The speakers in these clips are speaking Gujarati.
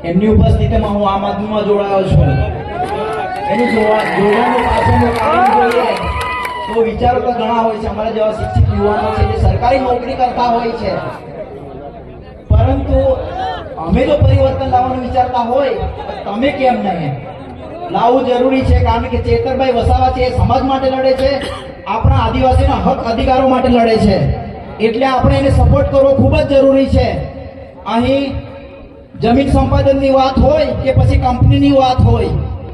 એમની ઉપસ્થિતિમાં હું આમ આદમીમાં જોડાયો છું. એનું જોડાવાનું પાછળનું કારણ જોઈએ તો વિચારો તો ઘણા હોય છે. અમારા જેવા શિક્ષિત યુવાનો છે જે સરકારી નોકરી કરતા હોય છે, પરંતુ અમે જો પરિવર્તન લાવવાનું વિચારતા હોય તો તમે કેમ નહીં લાવવું જરૂરી છે. કારણ કે ચેતરભાઈ વસાવા છે એ સમાજ માટે લડે છે, આપણા આદિવાસીના હક અધિકારો માટે લડે છે, એટલે આપણે એને સપોર્ટ કરવો ખૂબ જ જરૂરી છે. અહીં જમીન સંપાદનની વાત હોય કે પછી કંપનીની વાત હોય,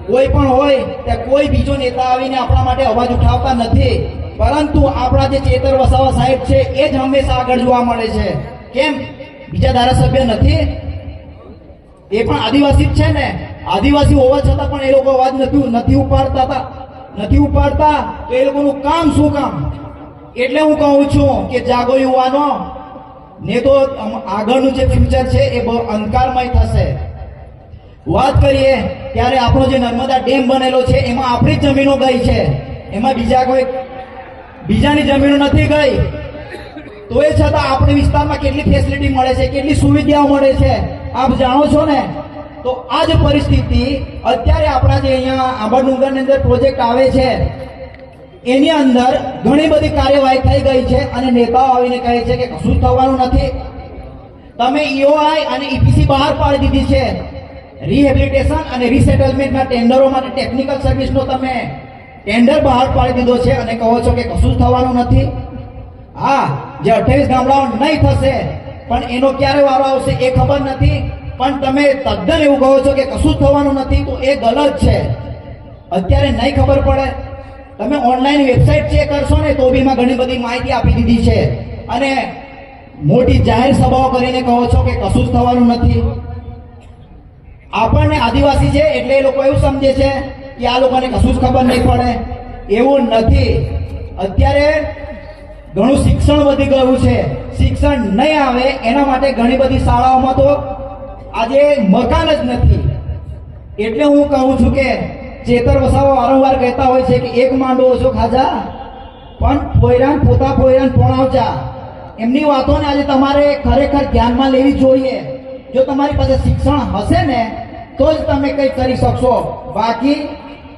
કોઈ પણ હોય ત્યાં કોઈ બીજો નેતા આવીને આપણા માટે અવાજ ઉઠાવતા નથી, પરંતુ આપણા જે ચેતર વસાવા સાહેબ છે એ જ હંમેશા આગળ જોવા મળે છે. કેમ? બીજા ધારાસભ્ય નથી? એ પણ આદિવાસી જ છે ને. આદિવાસી હોવા છતાં પણ એ લોકો અવાજ નથી ઉપાડતા તો એ લોકોનું કામ શું કામ? એટલે હું કહું છું કે જાગો યુવાનો, ને તો આગળનું જે ફ્યુચર છે એ બહુ અંધકારમય થશે. વાત કરીએ ત્યારે આપણો જે નર્મદા ડેમ બનેલો છે એમાં આપણી જ જમીનો ગઈ છે, એમાં બીજાની જમીનો નથી ગઈ. તો એ છતાં આપણે વિસ્તારમાં કેટલી ફેસિલિટી મળે છે, કેટલી સુવિધાઓ મળે છે આપ જાણો છો ને. તો આ જ પરિસ્થિતિ અત્યારે આપણા જે અહીંયા આંબાડુંગરની અંદર પ્રોજેક્ટ આવે છે એની અંદર ઘણી બધી કાર્યવાહી થઈ ગઈ છે અને નેતાઓ આવીને કહે છે કે કશું જ થવાનું નથી. તમે ઈઓઆઈ અને ઈપીસી બહાર પાડી દીધી છે. રિહેબિલિટેશન અને રીસેટલમેન્ટના ટેન્ડરો માટે ટેકનિકલ સર્વિસનો તમે ટેન્ડર બહાર પાડી દીધો છે અને કહો છો કે કશું જ થવાનું નથી. હા, જે 28 ગામડાઓ નહીં થશે પણ એનો ક્યારે વારો આવશે એ ખબર નથી, પણ તમે તદ્દન એવું કહો છો કે કશું જ થવાનું નથી, તો એ ગલત છે. અત્યારે નહીં ખબર પડે? તમે ઓનલાઈન વેબસાઇટ ચેક કરશો ને તો બી એમાં ઘણી બધી માહિતી આપી દીધી છે, અને મોટી જાહેર સભાઓ કરીને કહો છો કે કશું જ થવાનું નથી. આપણને આદિવાસી છે એટલે એ લોકો એવું સમજે છે કે આ લોકોને કશું જ ખબર નહીં પડે. એવું નથી. અત્યારે ઘણું શિક્ષણ વધી ગયું છે. શિક્ષણ નહીં આવે એના માટે ઘણી બધી શાળાઓમાં તો આજે મકાન જ નથી. એટલે હું કહું છું કે ચેતર વસાવા વારંવાર કહેતા હોય છે કે એક માંડો ઓછો ખાજા પણ પોયરાન પોતા પોયરાન પોણાવજા. એમની વાતોને આજે તમારે ખરેખર ધ્યાનમાં લેવી જોઈએ. જો તમારી પાસે શિક્ષણ હશે ને તો જ તમે કંઈક કરી શકશો, બાકી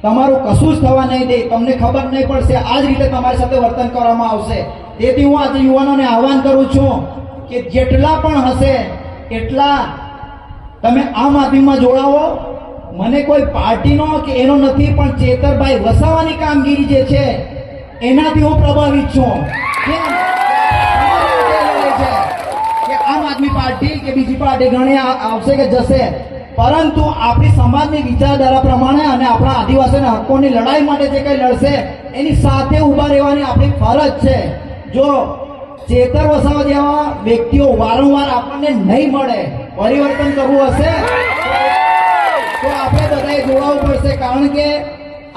તમારું કશું જ થવા નહીં દે. તમને ખબર નહીં પડશે, આ જ રીતે તમારી સાથે વર્તન કરવામાં આવશે. તેથી હું આજે યુવાનોને આહવાન કરું છું કે જેટલા પણ હશે એટલા તમે આમ આદમીમાં જોડાવો. મને કોઈ પાર્ટીનો કે એનો નથી, પણ ચેતરભાઈ વસાવાની કામગીરી જે છે એનાથી હું પ્રભાવિત છું. કે આમ આદમી પાર્ટી કે બીજી પાર્ટી ઘણી આવશે કે જશે, પરંતુ આપણી સમાજની વિચારધારા પ્રમાણે અને આપણા આદિવાસીના હકોની લડાઈ માટે જે કંઈ લડશે એની સાથે ઊભા રહેવાની આપણી ફરજ છે. જો ચેતર વસાવા જેવા વ્યક્તિઓ વારંવાર આપણને નહીં મળે, પરિવર્તન કરવું હશે તો આપણે બધાએ જોડાવવું પડશે. કારણ કે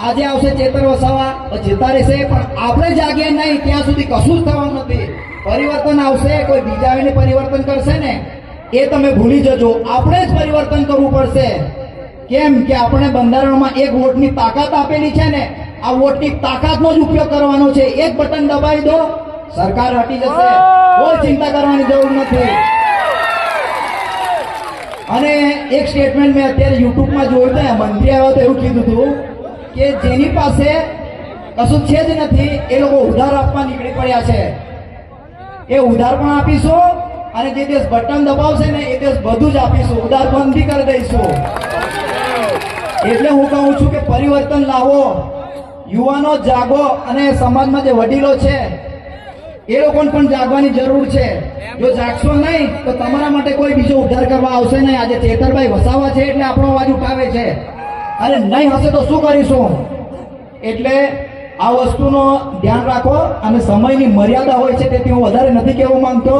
આજે આવશે ચેતર વસાવા, જતા રહેશે, પણ આપણે જાગીએ નહીં ત્યાં સુધી કશું જ થવાનું નથી. પરિવર્તન આવશે, કોઈ બીજા આવીને પરિવર્તન કરશે ને એ તમે ભૂલી જજો. આપણે જ પરિવર્તન કરવું પડશે. કેમ કે આપણે બંધારણમાં એક વોટની તાકાત આપેલી છે ને, આ વોટની તાકાતનો જ ઉપયોગ કરવાનો છે. એક બટન દબાવી દો, સરકાર હટી જશે, કોઈ ચિંતા કરવાની જરૂર નથી. અને એક સ્ટેટમેન્ટ મેં અત્યારે યુટ્યુબમાં જોયું હતું, મંત્રી આવ્યો તો એવું કીધું હતું કે જેની પાસે કશું છે જ નથી એ લોકો ઉધાર આપવા નીકળી પડ્યા છે. એ ઉધાર પણ આપીશું અને જે દેશ બટન દબાવશે ને એ દેશ બધું જ આપીશું, ઉધાર બંધ બી કરી દઈશું. એટલે હું કહું છું કે પરિવર્તન લાવો, યુવાનો જાગો, અને સમાજમાં જે વડીલો છે એ લોકોને પણ જાગવાની જરૂર છે. જો જાગશો નહીં તો તમારા માટે કોઈ બીજો ઉદ્ધાર કરવા આવશે નહીં. આજે ચેતરભાઈ વસાવા છે એટલે આપણો અવાજ ઉઠાવે છે, અને નહીં હશે તો શું કરીશું? એટલે આ વસ્તુનો ધ્યાન રાખો, અને સમયની મર્યાદા હોય છે તેથી હું વધારે નથી કહેવા માંગતો.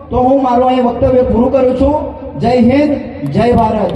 તો હું મારું અહીં વક્તવ્ય પૂરું કરું છું. જય હિન્દ, જય ભારત.